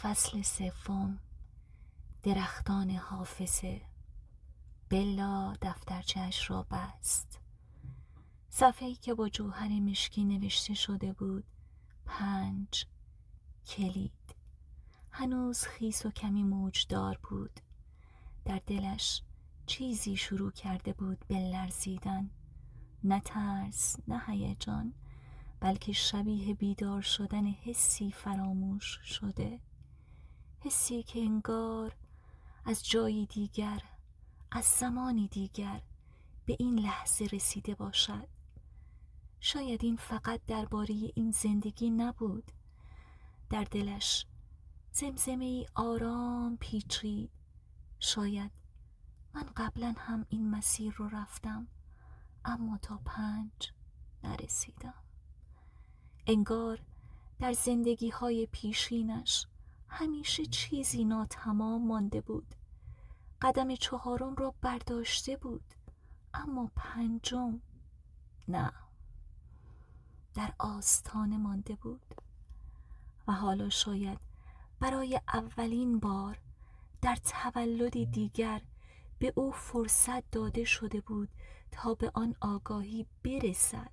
فصل سوم. درختان حافظه. بلا دفترچه‌اش را بست. صفحه‌ای که با جوهر مشکی نوشته شده بود 5 کلید. هنوز خیس و کمی موجدار بود. در دلش چیزی شروع کرده بود به لرزیدن. نه ترس، نه هیجان، بلکه شبیه بیدار شدن حسی فراموش شده. حسی که انگار از جایی دیگر، از زمانی دیگر به این لحظه رسیده باشد. شاید این فقط درباره این زندگی نبود. در دلش زمزمه ای آرام پیچید. شاید من قبلا هم این مسیر رو رفتم، اما تا 5 نرسیدم. انگار در زندگی های پیشینش همیشه چیزی ناتمام مانده بود. قدم 4 را برداشته بود، اما 5 نه، در آستانه مانده بود. و حالا شاید برای اولین بار در تولدی دیگر به او فرصت داده شده بود تا به آن آگاهی برسد.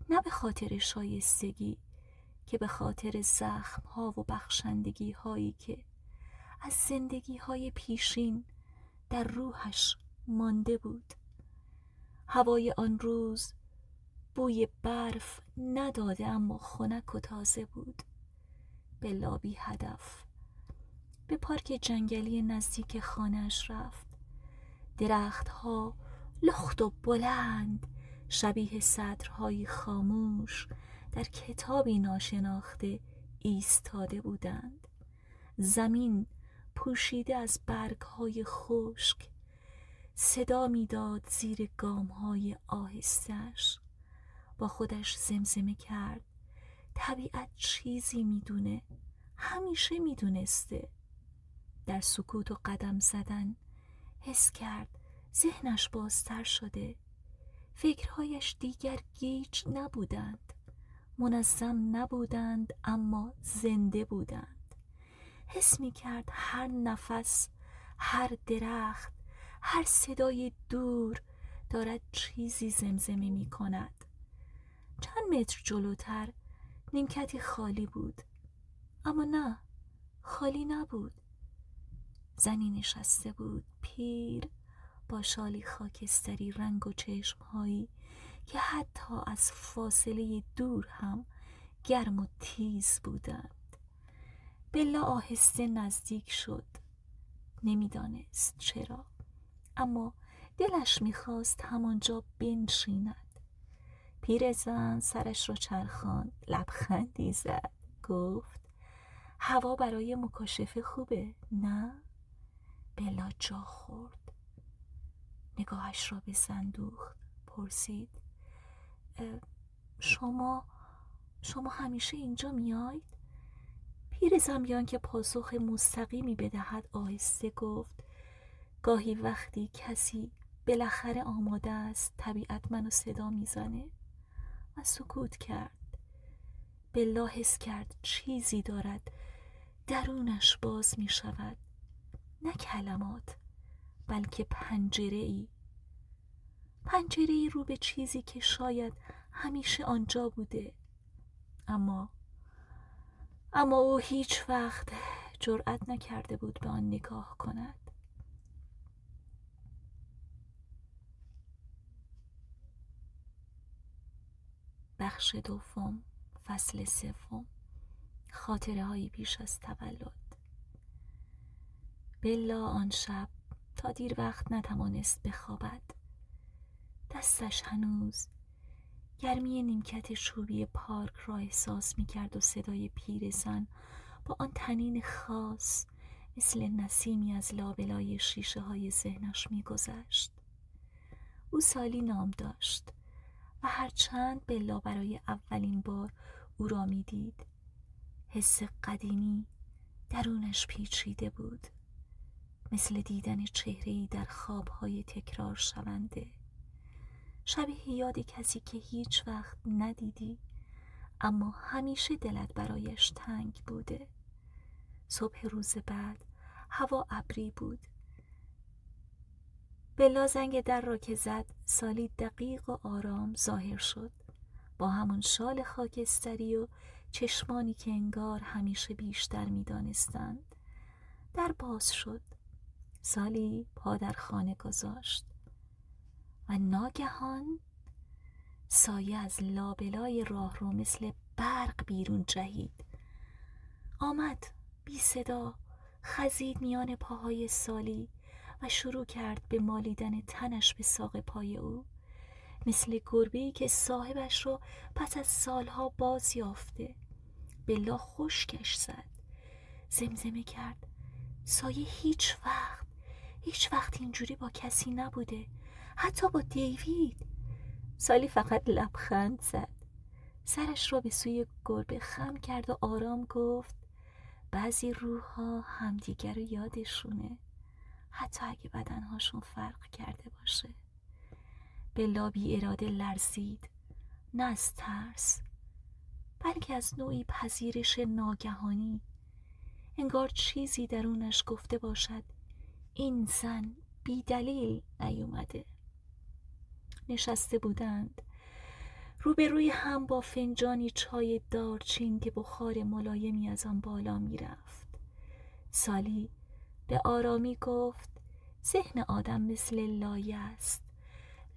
نه به خاطر شایستگی، که به خاطر زخم‌ها و بخشندگی‌هایی که از زندگی‌های پیشین در روحش مانده بود. هوای آن روز بوی برف نداده، اما خنک و تازه بود. بلا بی هدف به پارک جنگلی نزدیک خانه‌اش رفت. درخت‌ها لخت و بلند، شبیه سطرهای خاموش در کتابی ناشناخته ایستاده بودند. زمین پوشیده از برگ‌های خشک صدا می‌داد زیر گام‌های آهسته‌اش. با خودش زمزمه کرد طبیعت چیزی می‌دونه، همیشه می‌دونسته. در سکوت و قدم زدن حس کرد ذهنش بازتر شده. فکرهایش دیگر گیج نبودند، منظم نبودند، اما زنده بودند. حس می کرد هر نفس، هر درخت، هر صدای دور دارد چیزی زمزمه می کند. چند متر جلوتر نیمکتی خالی بود، اما نه، خالی نبود. زنی نشسته بود، پیر، با شالی خاکستری رنگ و چشمهایی که حتی از فاصله دور هم گرم و تیز بودند. بلا آهسته نزدیک شد. نمیدانست چرا، اما دلش میخواست همانجا بنشیند. پیرزن سرش را چرخاند، لبخندی زد، گفت هوا برای مکاشفه خوبه، نه؟ بلا جا خورد. نگاهش را به زن دوخت، پرسید شما همیشه اینجا میاید؟ پیرزن بیان که پاسخ مستقیمی بدهد آهسته گفت گاهی وقتی کسی بالاخره آماده است طبیعت منو صدا میزنه. و سکوت کرد. بلا حس کرد چیزی دارد درونش باز می شود. نه کلمات، بلکه پنجره‌ای رو به چیزی که شاید همیشه آنجا بوده، اما او هیچ وقت جرأت نکرده بود به آن نگاه کند. بخش دوم، فصل سوم. خاطره هایی پیش از تولد. بلا آن شب تا دیر وقت نتوانست بخوابد. دستش هنوز گرمی نیمکت چوبی پارک را احساس می کرد و صدای پیرزن با آن طنین خاص مثل نسیمی از لابلای شیشه های ذهنش می گذشت. او سالی نام داشت و هرچند بلا برای اولین بار او را می دید، حس قدیمی درونش پیچیده بود، مثل دیدن چهره‌ای در خوابهای تکرار شونده، شبیه یاد کسی که هیچ وقت ندیدی اما همیشه دلت برایش تنگ بوده. صبح روز بعد هوا ابری بود. بلا زنگ در را که زد، سالی دقیق و آرام ظاهر شد، با همون شال خاکستری و چشمانی که انگار همیشه بیشتر می‌دانستند. در باز شد. سالی پا در خانه گذاشت و ناگهان سایه از لابلای راهرو مثل برق بیرون جهید. آمد بی صدا، خزید میان پاهای سالی و شروع کرد به مالیدن تنش به ساق پای او، مثل گربه‌ای که صاحبش رو پس از سالها باز یافته. بلا خشکش زد، زمزمه کرد: سایه هیچ وقت اینجوری با کسی نبوده، حتی با دیوید. سالی فقط لبخند زد، سرش را به سوی گربه خم کرد و آرام گفت: بعضی روح‌ها همدیگر رو یادشونه، حتی اگه بدنهاشون فرق کرده باشه. بلا بی اراده لرزید، نه از ترس بلکه از نوعی پذیرش ناگهانی. انگار چیزی درونش گفته باشد این زن بی دلیل نیومده. نشسته بودند روبروی هم با فنجانی چای دارچین که بخار ملایمی از آن بالا میرفت. سالی به آرامی گفت: ذهن آدم مثل لایه است،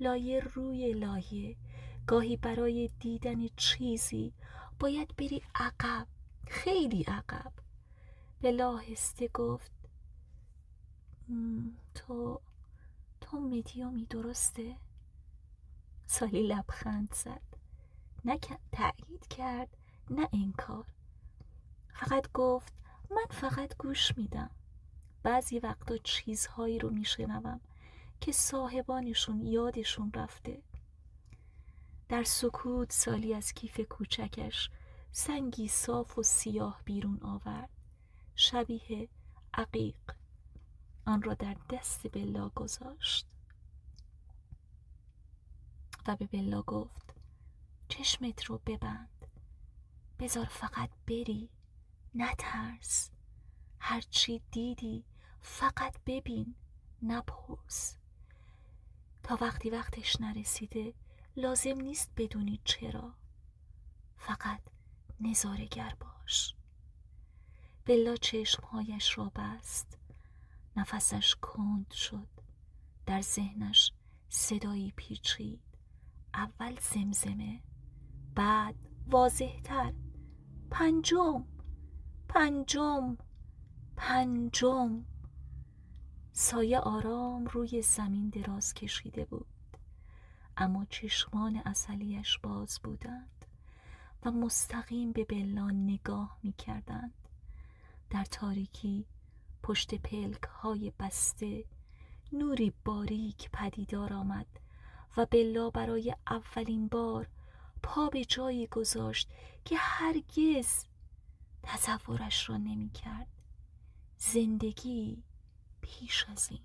لایه روی لایه. گاهی برای دیدن چیزی باید بری عقب، خیلی عقب. به آهسته گفت: تو مدیومی، درسته؟ سالی لبخند زد، نه تأیید کرد نه انکار. فقط گفت: من فقط گوش میدم. بعضی وقتا چیزهایی رو میشنوم که صاحبانشون یادشون رفته. در سکوت سالی از کیف کوچکش سنگی صاف و سیاه بیرون آورد، شبیه عقیق. آن را در دست بلا گذاشت و به بلا گفت: چشمت رو ببند، بذار فقط بری، نترس. هرچی دیدی فقط ببین، نپرس. تا وقتش نرسیده لازم نیست بدونی چرا، فقط نظاره‌گر باش. بلا چشمهایش را بست، نفسش کند شد. در ذهنش صدایی پیچید، اول زمزمه، بعد واضح‌تر: پنجم، پنجم، پنجم. سایه آرام روی زمین دراز کشیده بود، اما چشمان عسلیش باز بودند و مستقیم به بلا نگاه می کردند. در تاریکی پشت پلک های بسته نوری باریک پدیدار آمد و بلا برای اولین بار پا به جایی گذاشت که هرگز تصورش را نمی کرد. زندگی پیش از این.